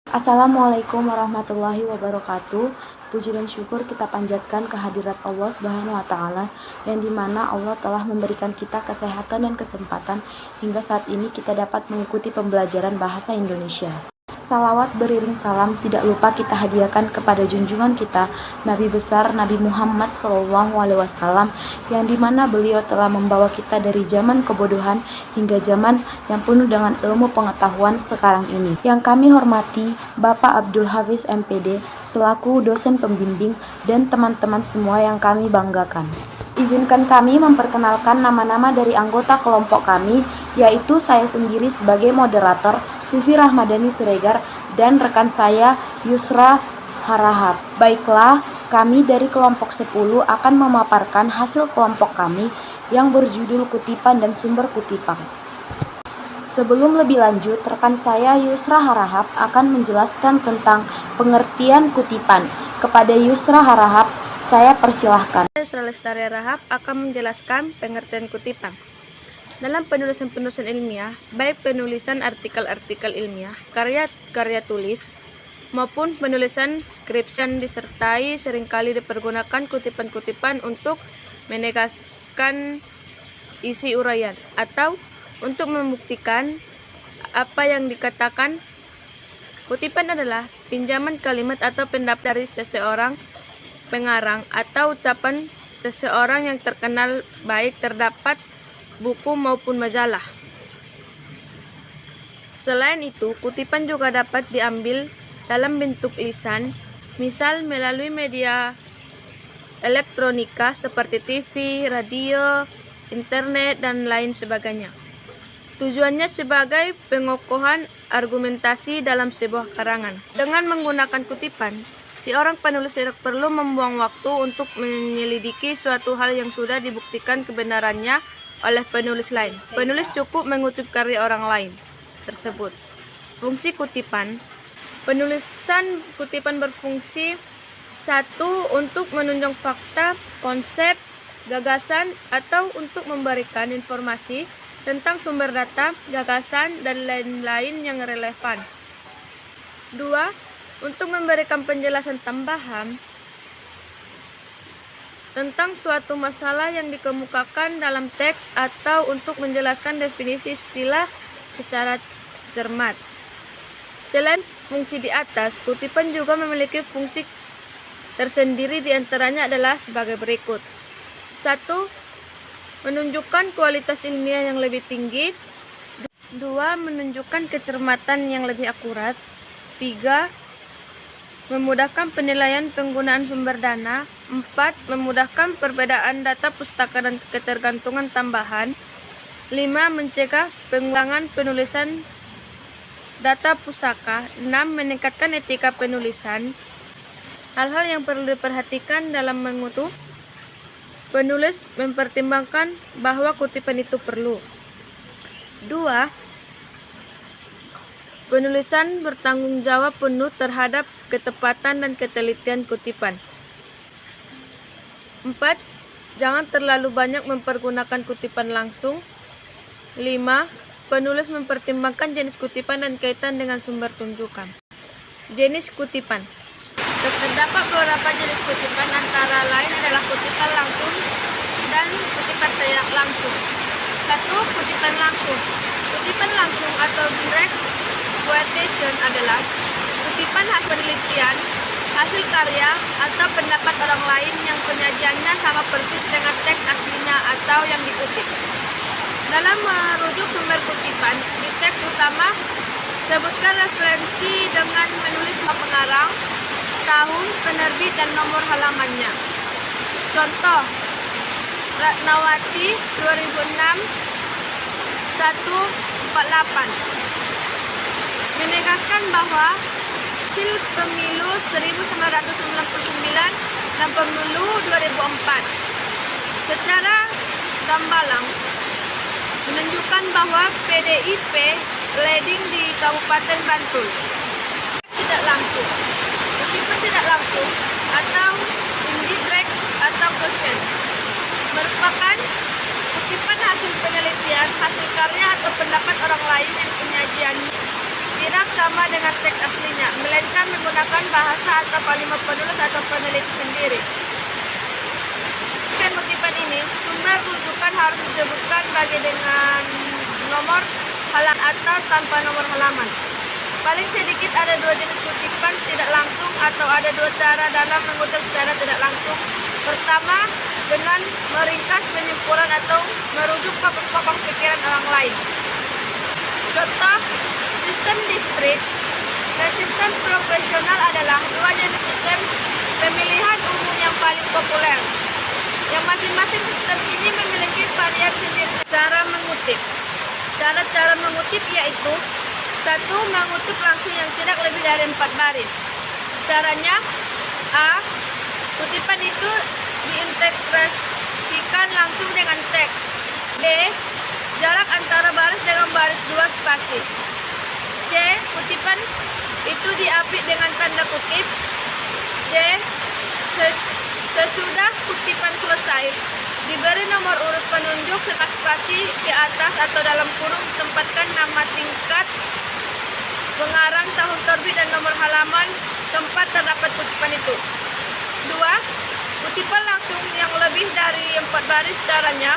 Assalamualaikum warahmatullahi wabarakatuh. Puji dan syukur kita panjatkan kehadirat Allah Subhanahu wa Ta'ala, yang dimana Allah telah memberikan kita kesehatan dan kesempatan hingga saat ini kita dapat mengikuti pembelajaran bahasa Indonesia. Salawat beriring salam tidak lupa kita hadiahkan kepada junjungan kita Nabi besar Nabi Muhammad SAW, yang dimana beliau telah membawa kita dari zaman kebodohan hingga zaman yang penuh dengan ilmu pengetahuan sekarang ini. Yang kami hormati Bapak Abdul Hafiz MPD selaku dosen pembimbing dan teman-teman semua yang kami banggakan. Izinkan kami memperkenalkan nama-nama dari anggota kelompok kami, yaitu saya sendiri sebagai moderator, Vivi Rahmadani Siregar, dan rekan saya Yusra Harahap. Baiklah, kami dari kelompok 10 akan memaparkan hasil kelompok kami yang berjudul kutipan dan sumber kutipan. Sebelum lebih lanjut, rekan saya Yusra Harahap akan menjelaskan tentang pengertian kutipan. Kepada Yusra Harahap, saya persilahkan. Yusra Lestari Harahap akan menjelaskan pengertian kutipan. Dalam penulisan-penulisan ilmiah, baik penulisan artikel-artikel ilmiah, karya-karya tulis, maupun penulisan skripsi, disertai seringkali dipergunakan kutipan-kutipan untuk menegaskan isi uraian atau untuk membuktikan apa yang dikatakan. Kutipan adalah pinjaman kalimat atau pendapat dari seseorang pengarang atau ucapan seseorang yang terkenal, baik terdapat buku maupun majalah. Selain itu, kutipan juga dapat diambil dalam bentuk lisan, misal melalui media elektronika seperti TV, radio, internet, dan lain sebagainya. Tujuannya sebagai pengokohan argumentasi dalam sebuah karangan. Dengan menggunakan kutipan, si orang penulis tidak perlu membuang waktu untuk menyelidiki suatu hal yang sudah dibuktikan kebenarannya oleh penulis lain. Penulis cukup mengutip karya orang lain tersebut. Fungsi kutipan. Penulisan kutipan berfungsi: 1. Untuk menunjang fakta, konsep, gagasan, atau untuk memberikan informasi tentang sumber data, gagasan, dan lain-lain yang relevan. 2. Untuk memberikan penjelasan tambahan tentang suatu masalah yang dikemukakan dalam teks atau untuk menjelaskan definisi istilah secara cermat. Selain fungsi di atas, kutipan juga memiliki fungsi tersendiri, diantaranya adalah sebagai berikut. 1. Menunjukkan kualitas ilmiah yang lebih tinggi. 2. Menunjukkan kecermatan yang lebih akurat. 3. Memudahkan penilaian penggunaan sumber dana. 4. Memudahkan perbedaan data pustaka dan ketergantungan tambahan. 5. Mencegah pengulangan penulisan data pusaka. 6. Meningkatkan etika penulisan. Hal-hal yang perlu diperhatikan dalam mengutuk. Penulis mempertimbangkan bahwa kutipan itu perlu. 2. Penulisan bertanggung jawab penuh terhadap ketepatan dan ketelitian kutipan. 4. Jangan terlalu banyak mempergunakan kutipan langsung. 5. Penulis mempertimbangkan jenis kutipan dan kaitan dengan sumber tunjukan. Jenis kutipan. Terdapat beberapa jenis kutipan, antara lain adalah kutipan langsung dan kutipan tidak langsung. 1. Kutipan langsung. Kutipan langsung atau direct quotation adalah kutipan hasil penelitian, hasil karya, atau pendapat orang lain yang penyajiannya sama persis dengan teks aslinya atau yang dikutip. Dalam merujuk sumber kutipan, di teks utama sebutkan referensi dengan menulis nama pengarang, tahun, penerbit, dan nomor halamannya. Contoh: Ratnawati 2006 148 menegaskan bahwa hasil pemilu 1999 dan pemilu 2004 secara gamblang menunjukkan bahwa PDIP leading di Kabupaten Bantul. Tidak langsung. Kutipan tidak langsung atau indirect atau quotation merupakan kutipan hasil penelitian, hasil karya, atau pendapat orang lain yang penyajiannya tidak sama dengan teks aslinya, atau kalimat penulis atau peneliti sendiri. Kutipan ini, sumber rujukan harus disebutkan bagi dengan nomor halaman atau tanpa nomor halaman. Paling sedikit ada 2 jenis kutipan tidak langsung atau ada 2 cara dalam mengutip secara tidak langsung. Pertama, dengan meringkas penyimpulan atau merujuk ke pokok pikiran orang lain. Contoh, sistem distrik dan sistem profesional adalah 2 jenis sistem pemilihan umum yang paling populer. Yang masing-masing sistem ini memiliki varian sendiri. Cara mengutip. Cara mengutip yaitu 1. Mengutip langsung yang tidak lebih dari 4 baris. Caranya A. Kutipan itu diintegrasikan langsung dengan teks. B. Jarak antara baris dengan baris 2 spasi. C. Kutipan itu diapit dengan tanda kutip. D. Sesudah kutipan selesai, diberi nomor urut penunjuk serta spasi di atas atau dalam kurung ditempatkan nama singkat, pengarang, tahun terbit, dan nomor halaman tempat terdapat kutipan itu. 2. Kutipan langsung yang lebih dari 4 baris. Caranya,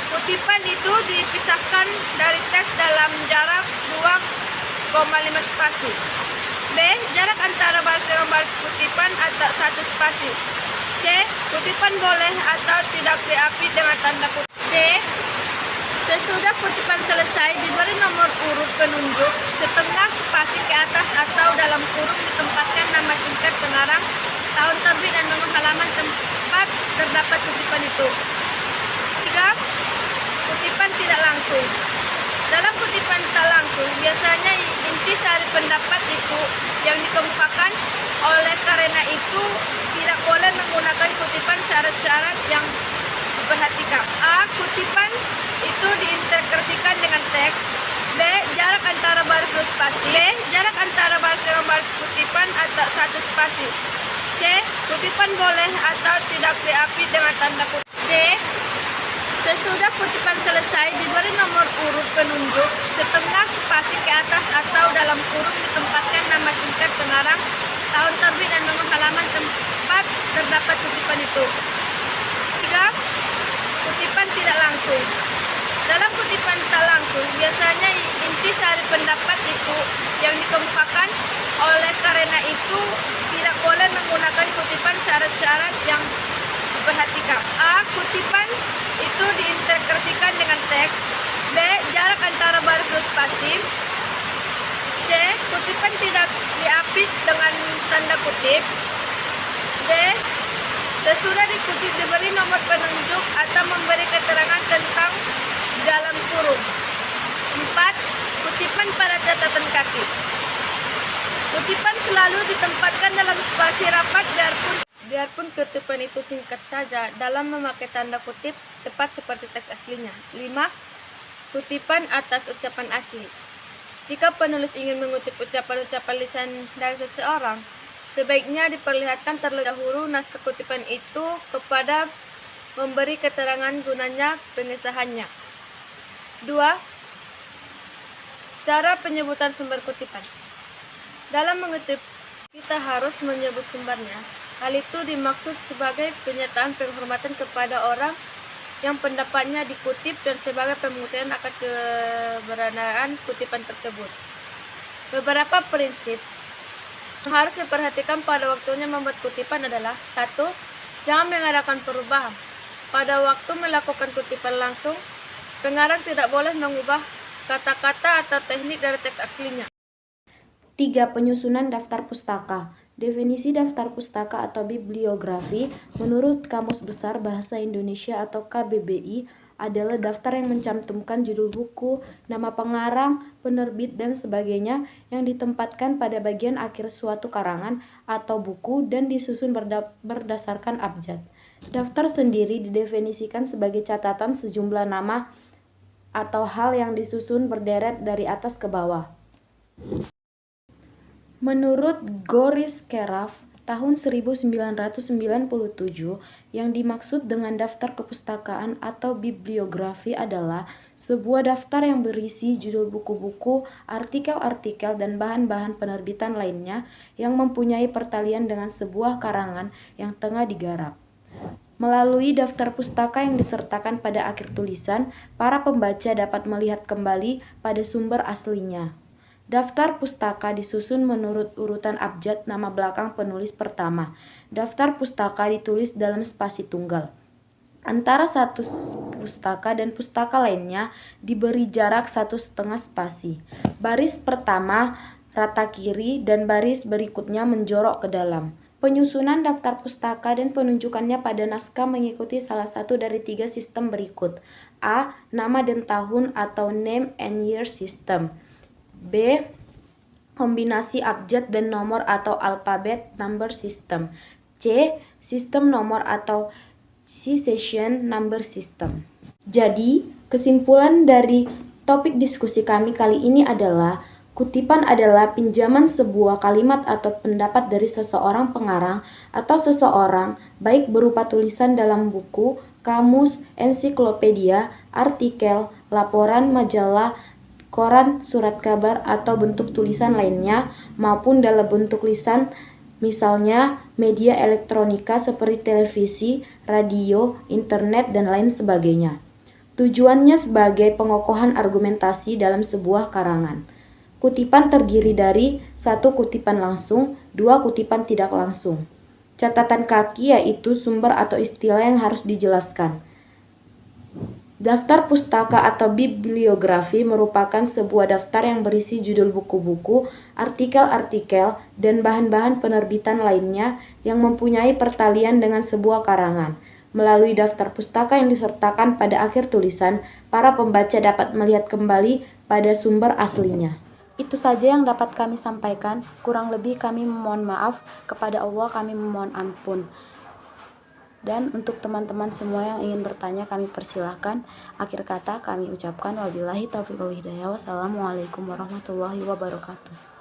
kutipan itu dipisahkan dari teks dalam jarak 2,5 spasi. B. Jarak antara baris dengan baris kutipan atau 1 spasi. C. Kutipan boleh atau tidak diapit dengan tanda kutip. D. Sesudah kutipan selesai, diberi nomor urut penunjuk setengah spasi ke atas atau dalam kurung ditempatkan nama singkat, pengarang, tahun terbit, dan nomor halaman tempat terdapat kutipan itu. 3. Kutipan tidak langsung. Dalam kutipan tak langsung, biasanya intisari pendapat itu yang dikemukakan. Oleh karena itu, tidak boleh menggunakan kutipan syarat-syarat yang diperhatikan. A. Kutipan itu diintegrasikan dengan teks. B. Jarak antara baris 2 spasi. B. Jarak antara baris dengan baris kutipan atau 1 spasi. C. Kutipan boleh atau tidak diapit dengan tanda kutip. D. Sesudah kutipan selesai, diberi nomor urut penunjuk setengah spasi ke atas atau dalam kurung ditempatkan nama singkat, pengarang, tahun terbit, dan nomor halaman tempat terdapat kutipan itu. 3. Kutipan tidak langsung. Dalam kutipan tak langsung, biasanya intisari pendapat itu yang dikemukakan. Oleh karena itu, tidak boleh menggunakan kutipan syarat-syarat yang diperhatikan. A. Kutipan itu diintegrasikan dengan teks. B. Jarak antara baris 2 spasi. C. Kutipan tidak diapit dengan tanda kutip. D. Sesudah dikutip diberi nomor penunjuk atau memberi keterangan tentang dalam kurung. 4. Kutipan pada catatan kaki. Kutipan selalu ditempatkan dalam spasi rapat biarpun kutipan itu singkat saja dalam memakai tanda kutip tepat seperti teks aslinya. 5. Kutipan atas ucapan asli. Jika penulis ingin mengutip ucapan-ucapan lisan dari seseorang, sebaiknya diperlihatkan terlebih dahulu naskah kutipan itu kepada memberi keterangan gunanya pengesahannya. 2. Cara penyebutan sumber kutipan. Dalam mengutip, kita harus menyebut sumbernya. Hal itu dimaksud sebagai pernyataan penghormatan kepada orang yang pendapatnya dikutip dan sebagai pembuktian akan kebenaran kutipan tersebut. Beberapa prinsip yang harus diperhatikan pada waktunya membuat kutipan adalah: 1. Jangan mengadakan perubahan. Pada waktu melakukan kutipan langsung, pengarang tidak boleh mengubah kata-kata atau teknik dari teks aslinya. 3. Penyusunan daftar pustaka. Definisi daftar pustaka atau bibliografi menurut Kamus Besar Bahasa Indonesia atau KBBI adalah daftar yang mencantumkan judul buku, nama pengarang, penerbit, dan sebagainya yang ditempatkan pada bagian akhir suatu karangan atau buku dan disusun berdasarkan abjad. Daftar sendiri didefinisikan sebagai catatan sejumlah nama atau hal yang disusun berderet dari atas ke bawah. Menurut Goris Keraf, tahun 1997. Yang dimaksud dengan daftar kepustakaan atau bibliografi adalah sebuah daftar yang berisi judul buku-buku, artikel-artikel, dan bahan-bahan penerbitan lainnya yang mempunyai pertalian dengan sebuah karangan yang tengah digarap. Melalui daftar pustaka yang disertakan pada akhir tulisan, para pembaca dapat melihat kembali pada sumber aslinya. Daftar pustaka disusun menurut urutan abjad nama belakang penulis pertama. Daftar pustaka ditulis dalam spasi tunggal. Antara satu pustaka dan pustaka lainnya diberi jarak 1,5 spasi. Baris pertama rata kiri dan baris berikutnya menjorok ke dalam. Penyusunan daftar pustaka dan penunjukannya pada naskah mengikuti salah satu dari 3 sistem berikut. A. Nama dan tahun atau name and year system. B. Kombinasi abjad dan nomor atau alphabet number system. C. Sistem nomor atau Succession number system. Jadi, kesimpulan dari topik diskusi kami kali ini adalah kutipan adalah pinjaman sebuah kalimat atau pendapat dari seseorang pengarang atau seseorang, baik berupa tulisan dalam buku, kamus, ensiklopedia, artikel, laporan, majalah, koran, surat kabar, atau bentuk tulisan lainnya, maupun dalam bentuk lisan, misalnya media elektronika seperti televisi, radio, internet, dan lain sebagainya. Tujuannya sebagai pengokohan argumentasi dalam sebuah karangan. Kutipan terdiri dari 1 kutipan langsung, 2 kutipan tidak langsung. Catatan kaki yaitu sumber atau istilah yang harus dijelaskan. Daftar pustaka atau bibliografi merupakan sebuah daftar yang berisi judul buku-buku, artikel-artikel, dan bahan-bahan penerbitan lainnya yang mempunyai pertalian dengan sebuah karangan. Melalui daftar pustaka yang disertakan pada akhir tulisan, para pembaca dapat melihat kembali pada sumber aslinya. Itu saja yang dapat kami sampaikan. Kurang lebih kami memohon maaf. Kepada Allah kami memohon ampun. Dan untuk teman-teman semua yang ingin bertanya kami persilahkan. Akhir kata kami ucapkan wabillahi taufiq wal hidayah. Wassalamualaikum warahmatullahi wabarakatuh.